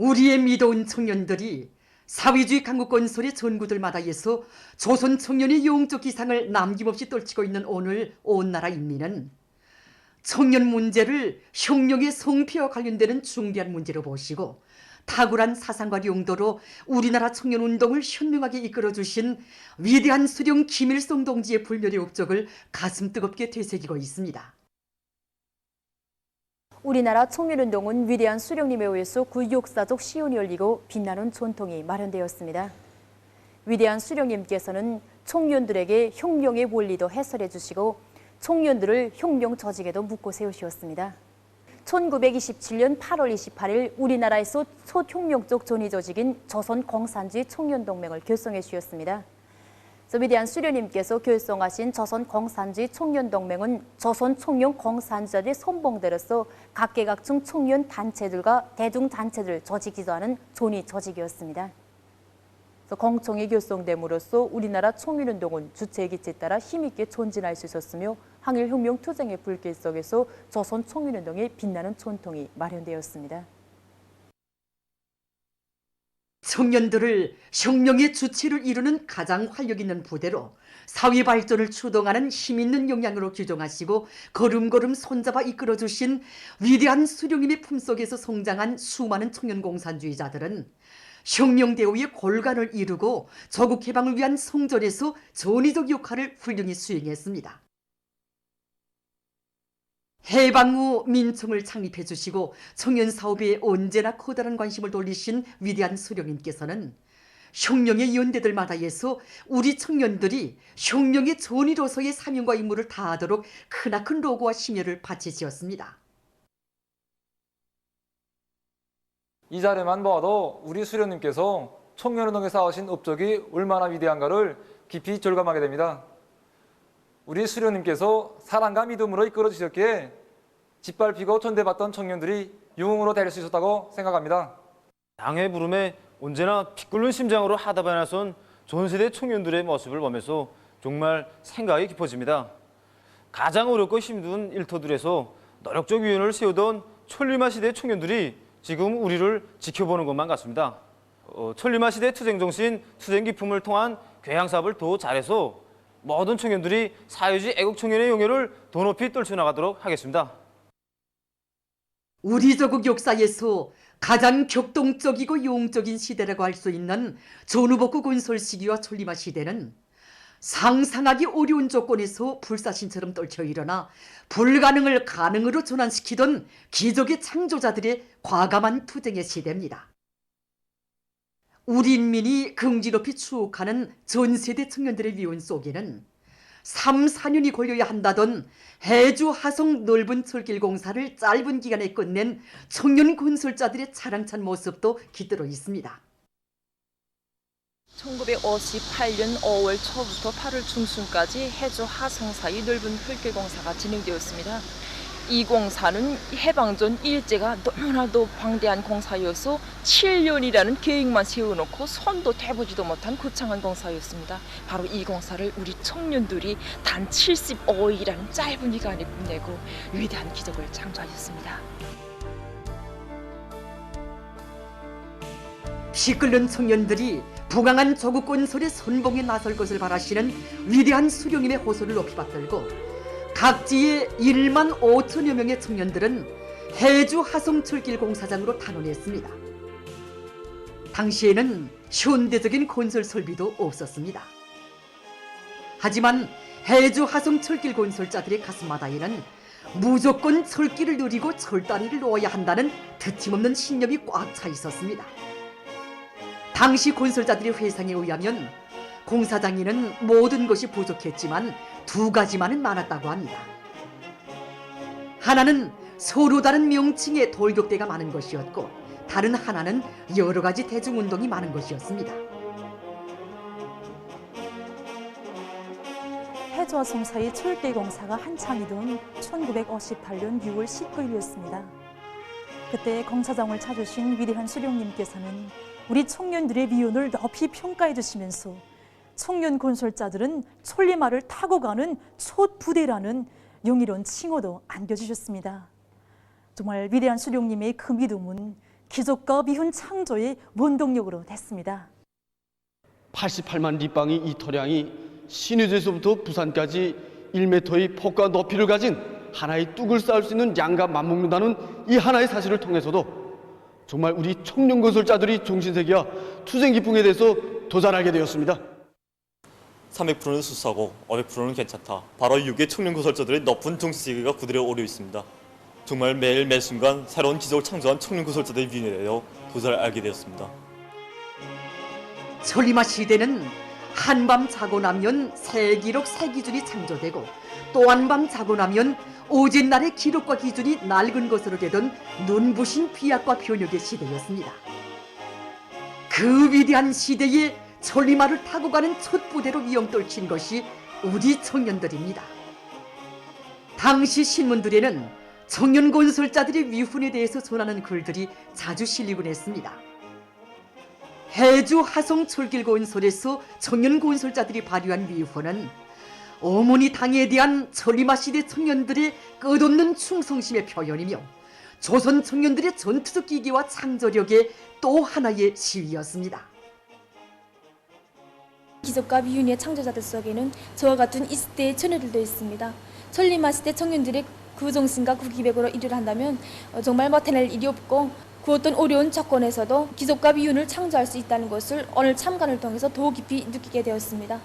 우리의 믿어온 청년들이 사회주의 강국 건설의 전구들마다에서 조선 청년의 영적 기상을 남김없이 떨치고 있는 오늘 온 나라 인민은 청년 문제를 혁명의 성피와 관련되는 중대한 문제로 보시고 탁월한 사상과 용도로 우리나라 청년운동을 현명하게 이끌어주신 위대한 수령 김일성 동지의 불멸의 업적을 가슴 뜨겁게 되새기고 있습니다. 우리나라 청년운동은 위대한 수령님에 의해서 굴욕사적 시온이 열리고 빛나는 전통이 마련되었습니다. 위대한 수령님께서는 청년들에게 혁명의 원리도 해설해 주시고 청년들을 혁명 조직에도 묶고 세우셨습니다. 1927년 8월 28일 우리나라에서 첫 혁명적 전위 조직인 조선공산주의 청년동맹을 결성해 주셨습니다. 위대한 수령님께서 결성하신 조선공산주의 청년동맹은 조선청년공산주의자들의 선봉대로서 각계각층 청년 단체들과 대중단체들을 조직 지도하는 전위 조직이었습니다. 공청이 결성됨으로써 우리나라 청년운동은 주체의기치에 따라 힘있게 전진할 수 있었으며 항일혁명 투쟁의 불길 속에서 조선 청년운동의 빛나는 전통이 마련되었습니다. 청년들을 혁명의 주체를 이루는 가장 활력 있는 부대로 사회 발전을 추동하는 힘있는 역량으로 규정하시고 걸음걸음 손잡아 이끌어주신 위대한 수령님의 품속에서 성장한 수많은 청년 공산주의자들은 혁명대우의 골간을 이루고 조국 해방을 위한 성전에서 전위적 역할을 훌륭히 수행했습니다. 해방 후 민청을 창립해 주시고 청년 사업에 언제나 커다란 관심을 돌리신 위대한 수령님께서는 혁명의 연대들마다에서 우리 청년들이 혁명의 전위로서의 사명과 임무를 다하도록 크나큰 노고와 심혈을 바치시었습니다. 이 자리만 보아도 우리 수령님께서 청년운동에 쌓으신 업적이 얼마나 위대한가를 깊이 절감하게 됩니다. 우리 수령님께서 사랑과 믿음으로 이끌어 주셨기에 짓밟히고 천대받던 청년들이 영웅으로 될 수 있었다고 생각합니다. 당의 부름에 언제나 피 끓는 심장으로 하답에 나선 전세대 청년들의 모습을 보면서 정말 생각이 깊어집니다. 가장 어렵고 힘든 일터들에서 노력적 위원을 세우던 천리마 시대 청년들이 지금 우리를 지켜보는 것만 같습니다. 천리마 시대 투쟁정신, 투쟁기품을 통한 교양사업을 더 잘해서 모든 청년들이 사회주의 애국 청년의 영예를 더 높이 떨쳐나가도록 하겠습니다. 우리 조국 역사에서 가장 격동적이고 용적인 시대라고 할 수 있는 전후복구 건설 시기와 천리마 시대는 상상하기 어려운 조건에서 불사신처럼 떨쳐 일어나 불가능을 가능으로 전환시키던 기적의 창조자들의 과감한 투쟁의 시대입니다. 우리 인민이 긍지 높이 추억하는 전세대 청년들의 위원 속에는 3, 4년이 걸려야 한다던 해주 하성 넓은 철길 공사를 짧은 기간에 끝낸 청년 건설자들의 자랑찬 모습도 깃들어 있습니다. 1958년 5월 초부터 8월 중순까지 해주 하성 사이 넓은 철길 공사가 진행되었습니다. 이 공사는 해방 전 일제가 너무나도 방대한 공사여서 7년이라는 계획만 세워놓고 손도 대보지도 못한 거창한 공사였습니다. 바로 이 공사를 우리 청년들이 단 75일이라는 짧은 기간에 끝내고 위대한 기적을 창조하였습니다. 피 끓는 청년들이 부강한 조국 건설의 선봉에 나설 것을 바라시는 위대한 수령님의 호소를 높이 받들고 각지의 1만 5천여 명의 청년들은 해주 하성철길 공사장으로 단원했습니다. 당시에는 현대적인 건설 설비도 없었습니다. 하지만 해주 하성철길 건설자들의 가슴마다에는 무조건 철길을 누리고 철다리를 놓아야 한다는 드침없는 신념이 꽉 차 있었습니다. 당시 건설자들의 회상에 의하면 공사장에는 모든 것이 부족했지만 2가지만은 많았다고 합니다. 하나는 서로 다른 명칭의 돌격대가 많은 것이었고 다른 하나는 여러 가지 대중운동이 많은 것이었습니다. 해주하성 사이 철길 공사가 한창이던 1958년 6월 19일이었습니다. 그때 공사장을 찾으신 위대한 수령님께서는 우리 청년들의 위원을 높이 평가해 주시면서 청년 건설자들은 천리마를 타고 가는 첫 부대라는 영예로운 칭호도 안겨주셨습니다. 정말 위대한 수령님의 그 믿음은 기족과 미훈 창조의 원동력으로 됐습니다. 88만 립방의 이 토량이 신의주에서부터 부산까지 1m의 폭과 높이를 가진 하나의 뚝을 쌓을 수 있는 양과 맞먹는다는 이 하나의 사실을 통해서도 정말 우리 청년 건설자들이 종신세계와 투쟁기풍에 대해서 도전하게 되었습니다. 300%는 수수하고 500%는 괜찮다. 바로 6개 청년 건설자들의 높은 정신세계가 그들에 오려 있습니다. 정말 매일 매순간 새로운 기적을 창조한 청년 건설자들의 위인에 대하여 도잘 알게 되었습니다. 천리마 시대는 한밤 자고 나면 새 기록 새 기준이 창조되고 또 한 밤 자고 나면 오전날의 기록과 기준이 낡은 것으로 되던 눈부신 비약과 변혁의 시대였습니다. 그 위대한 시대에 천리마를 타고 가는 첫 부대로 위엄떨친 것이 우리 청년들입니다. 당시 신문들에는 청년 건설자들의 위훈에 대해서 전하는 글들이 자주 실리곤 했습니다. 해주 하성 철길 건설에서 청년 건설자들이 발휘한 위훈은 어머니 당에 대한 천리마 시대 청년들의 끝없는 충성심의 표현이며 조선 청년들의 전투적 기계와 창조력의 또 하나의 시위였습니다. 기적과 미윤의 창조자들 속에는 저와 같은 이 시대의 처녀들도 있습니다. 천리마 시대 청년들의 그 정신과 그 기백으로 일을 한다면 정말 못해낼 일이 없고 그 어떤 어려운 조건에서도 기적과 미윤을 창조할 수 있다는 것을 오늘 참관을 통해서 더 깊이 느끼게 되었습니다.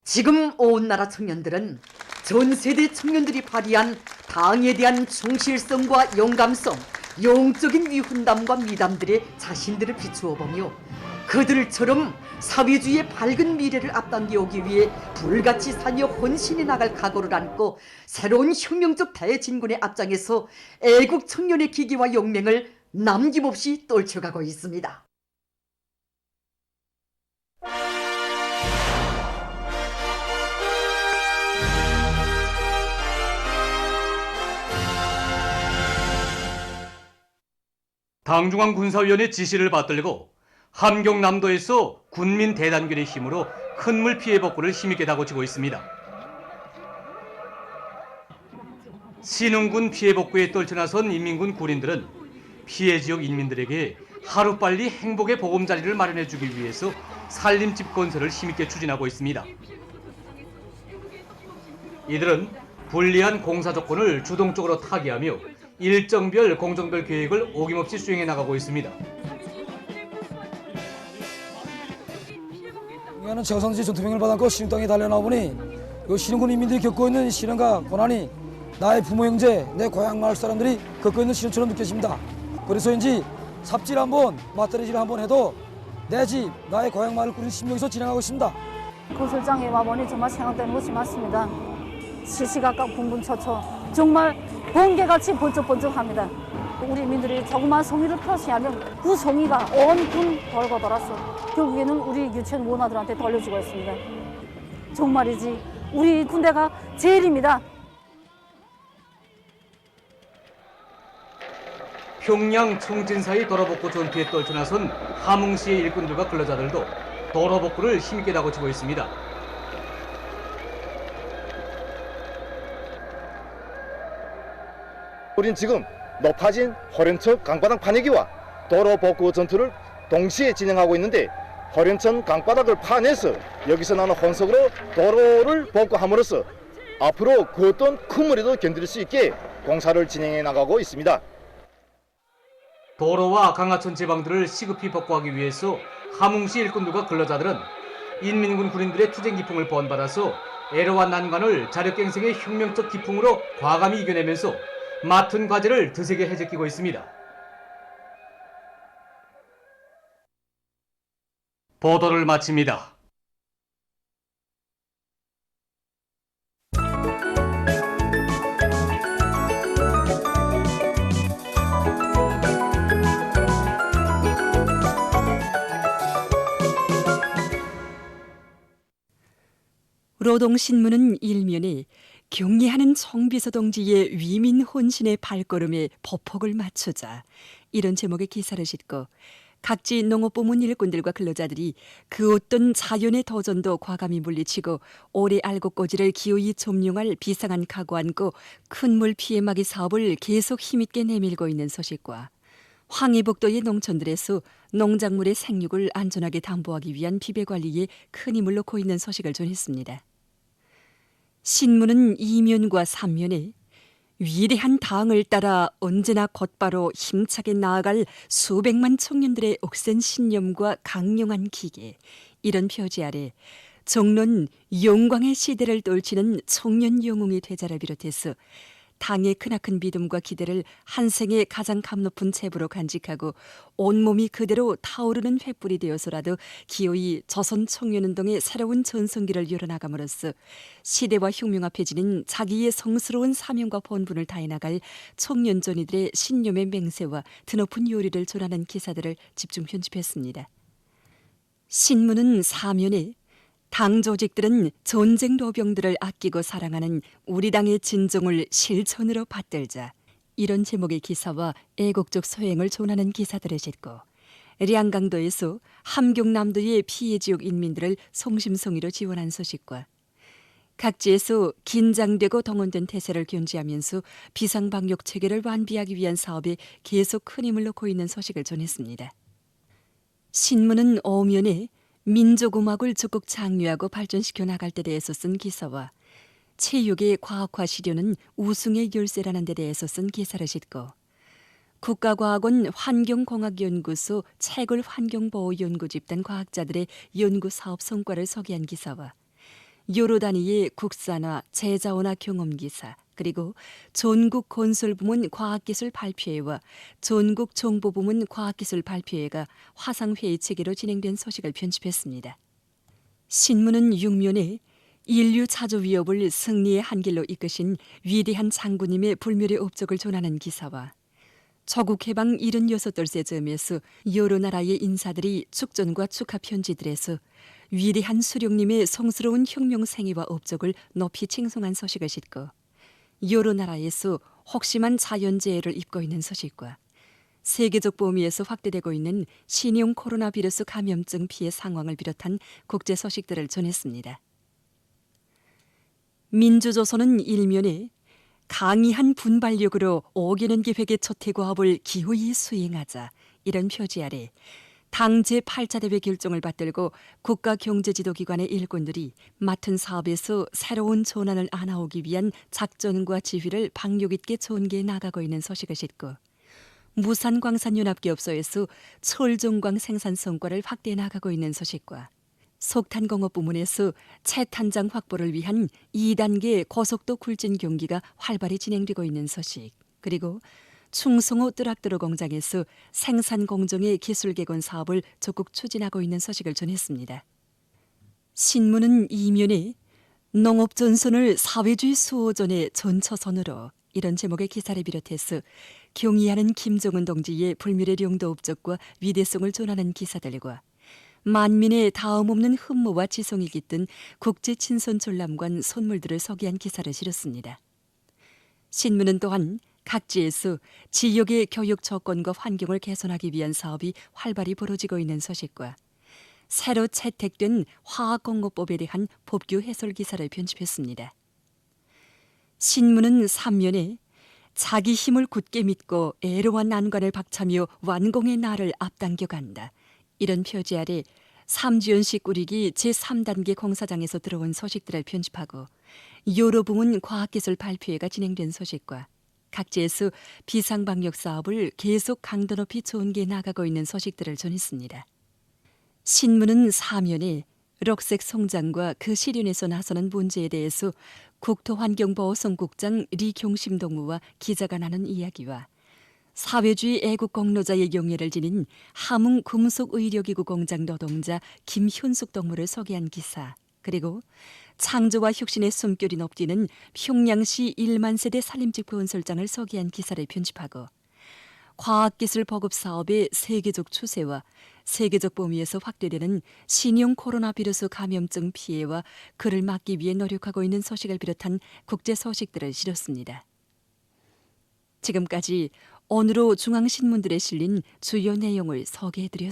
지금 온 나라 청년들은 전 세대 청년들이 발휘한 당에 대한 충실성과 용감성, 영적인 위훈담과 미담들의 자신들을 비추어 보며 그들처럼 사회주의의 밝은 미래를 앞당겨 오기 위해 불같이 사며 헌신해 나갈 각오를 안고 새로운 혁명적 대진군의 앞장에서 애국 청년의 기기와 용맹을 남김없이 떨쳐가고 있습니다. 당중앙군사위원회 지시를 받들고 함경남도에서 군민 대단결의 힘으로 큰 물 피해 복구를 힘있게 다고치고 있습니다. 신흥군 피해 복구에 떨쳐나선 인민군 군인들은 피해 지역 인민들에게 하루빨리 행복의 보금자리를 마련해주기 위해서 살림집 건설을 힘있게 추진하고 있습니다. 이들은 불리한 공사 조건을 주동적으로 타개하며 일정별 공정별 계획을 어김없이 수행해 나가고 있습니다. 우리는 최선지 전투병을 받았고 신흥 땅에 달려나오보니 이 신흥군 인민들이 겪고 있는 시련과 고난이 나의 부모 형제, 내 고향 마을 사람들이 겪고 있는 시련처럼 느껴집니다. 그래서인지 삽질 한번, 맞다리질 한번 해도 내 집, 나의 고향 마을을 꾸리는 심령에서 진행하고 있습니다. 건설장에 와보니 정말 생각되는 것이 많습니다. 시시각각 분분처처 정말 번개같이 번쩍번쩍합니다. 우리 민들이 조그만 송이를 표시하면 그 송이가 온 군 돌고 돌아서 결국에는 우리 유치원 원아들한테 돌려주고 있습니다. 정말이지 우리 군대가 제일입니다. 평양 청진 사이 도로복구 전투에 떨쳐나선 함흥시의 일꾼들과 근로자들도 도로복구를 힘있게 다고치고 있습니다. 우린 지금 높아진 호련천 강바닥 파내기와 도로 복구 전투를 동시에 진행하고 있는데 호련천 강바닥을 파내서 여기서 나는 혼석으로 도로를 복구함으로써 앞으로 그 어떤 큰 무리도 견딜 수 있게 공사를 진행해 나가고 있습니다. 도로와 강하천 제방들을 시급히 복구하기 위해서 함흥시 일꾼들과 근로자들은 인민군 군인들의 투쟁 기풍을 본받아서 애로와 난관을 자력갱생의 혁명적 기풍으로 과감히 이겨내면서 맡은 과제를 드세게 해제끼고 있습니다. 보도를 마칩니다. 노동신문은 일면에 경례하는 정비서 동지의 위민 혼신의 발걸음에 보폭을 맞추자 이런 제목의 기사를 싣고 각지 농업부문 일꾼들과 근로자들이 그 어떤 자연의 도전도 과감히 물리치고 오래 알고 꼬지를 기어이 점령할 비상한 각오 안고 큰 물 피해 막이 사업을 계속 힘있게 내밀고 있는 소식과 황해북도의 농촌들에서 농작물의 생육을 안전하게 담보하기 위한 비배 관리에 큰 힘을 놓고 있는 소식을 전했습니다. 신문은 2면과 3면에 위대한 당을 따라 언제나 곧바로 힘차게 나아갈 수백만 청년들의 억센 신념과 강력한 기계, 이런 표지 아래 정론 영광의 시대를 떨치는 청년 영웅의 되자를 비롯해서 당의 크나큰 믿음과 기대를 한 생의 가장 값높은 체부로 간직하고 온몸이 그대로 타오르는 횃불이 되어서라도 기어이 조선 청년운동의 새로운 전성기를 열어나감으로써 시대와 혁명 앞에 지닌 자기의 성스러운 사명과 본분을 다해나갈 청년전이들의 신념의 맹세와 드높은 요리를 전하는 기사들을 집중 편집했습니다. 신문은 사면에 당 조직들은 전쟁 로병들을 아끼고 사랑하는 우리 당의 진정을 실천으로 받들자, 이런 제목의 기사와 애국적 소행을 전하는 기사들을 싣고 량강도에서 함경남도의 피해 지역 인민들을 성심성의로 지원한 소식과 각지에서 긴장되고 동원된 태세를 견지하면서 비상방역 체계를 완비하기 위한 사업에 계속 큰 힘을 놓고 있는 소식을 전했습니다. 신문은 어면에 민족음악을 적극 장려하고 발전시켜 나갈 데 대해서 쓴 기사와 체육의 과학화 시료는 우승의 열쇠라는 데 대해서 쓴 기사를 싣고 국가과학원 환경공학연구소 채굴환경보호연구집단 과학자들의 연구사업 성과를 소개한 기사와 여러 단위의 국산화, 제자원화 경험기사, 그리고 전국건설부문 과학기술 발표회와 전국정보부문 과학기술 발표회가 화상회의 체계로 진행된 소식을 편집했습니다. 신문은 6면에 인류 차조 위협을 승리의 한길로 이끄신 위대한 장군님의 불멸의 업적을 전하는 기사와 조국 해방 76돌째 즈음에서 여러 나라의 인사들이 축전과 축하 편지들에서 위대한 수령님의 성스러운 혁명 생애와 업적을 높이 칭송한 소식을 싣고 여러 나라에서 혹심한 자연재해를 입고 있는 소식과 세계적 범위에서 확대되고 있는 신형 코로나 바이러스 감염증 피해 상황을 비롯한 국제 소식들을 전했습니다. 민주조선은 1면에 강이한 분발력으로 5개년 계획의 첫 해고합을 기호히 수행하자, 이런 표지 아래 당 제8차 대회 결정을 받들고 국가경제지도기관의 일꾼들이 맡은 사업에서 새로운 전환을 안아오기 위한 작전과 지휘를 박력 있게 전개해 나가고 있는 소식을 싣고 무산광산연합기업소에서 철종광 생산 성과를 확대해 나가고 있는 소식과 석탄공업 부문에서 채탄장 확보를 위한 2단계 고속도 굴진 경기가 활발히 진행되고 있는 소식, 그리고 충성호 뜨락드로 공장에서 생산 공정의 기술 개건 사업을 적극 추진하고 있는 소식을 전했습니다. 신문은 2면에 농업 전선을 사회주의 수호전의 전초선으로, 이런 제목의 기사를 비롯해서 경의하는 김정은 동지의 불멸의領도 업적과 위대성을 전하는 기사들과 만민의 다음 없는 흠모와 지성이 깃든 국제친선전람관 선물들을 소개한 기사를 실었습니다. 신문은 또한 각지에서 지역의 교육 조건과 환경을 개선하기 위한 사업이 활발히 벌어지고 있는 소식과 새로 채택된 화학공업법에 대한 법규 해설 기사를 편집했습니다. 신문은 3면에 자기 힘을 굳게 믿고 애로와 난관을 박차며 완공의 날을 앞당겨 간다, 이런 표지 아래 삼주연식 꾸리기 제3단계 공사장에서 들어온 소식들을 편집하고 여러 부문 과학기술 발표회가 진행된 소식과 각지에서 비상방역 사업을 계속 강도 높이 전개해 나가고 있는 소식들을 전했습니다. 신문은 4면에 록색 성장과 그 실현에서 나서는 문제에 대해서 국토환경보호성국장 리경심 동무와 기자가 나눈 이야기와 사회주의 애국 공로자의 영예를 지닌 함흥 금속의료기구 공장 노동자 김현숙 동무를 소개한 기사, 그리고 창조와 혁신의 숨결이 높디는 평양시 1만 세대 산림집 건설장을 소개한 기사를 편집하고 과학기술 보급 사업의 세계적 추세와 세계적 범위에서 확대되는 신형 코로나 바이러스 감염증 피해와 그를 막기 위해 노력하고 있는 소식을 비롯한 국제 소식들을 실었습니다. 지금까지 오늘로 중앙신문들에 실린 주요 내용을 소개해드렸습니다.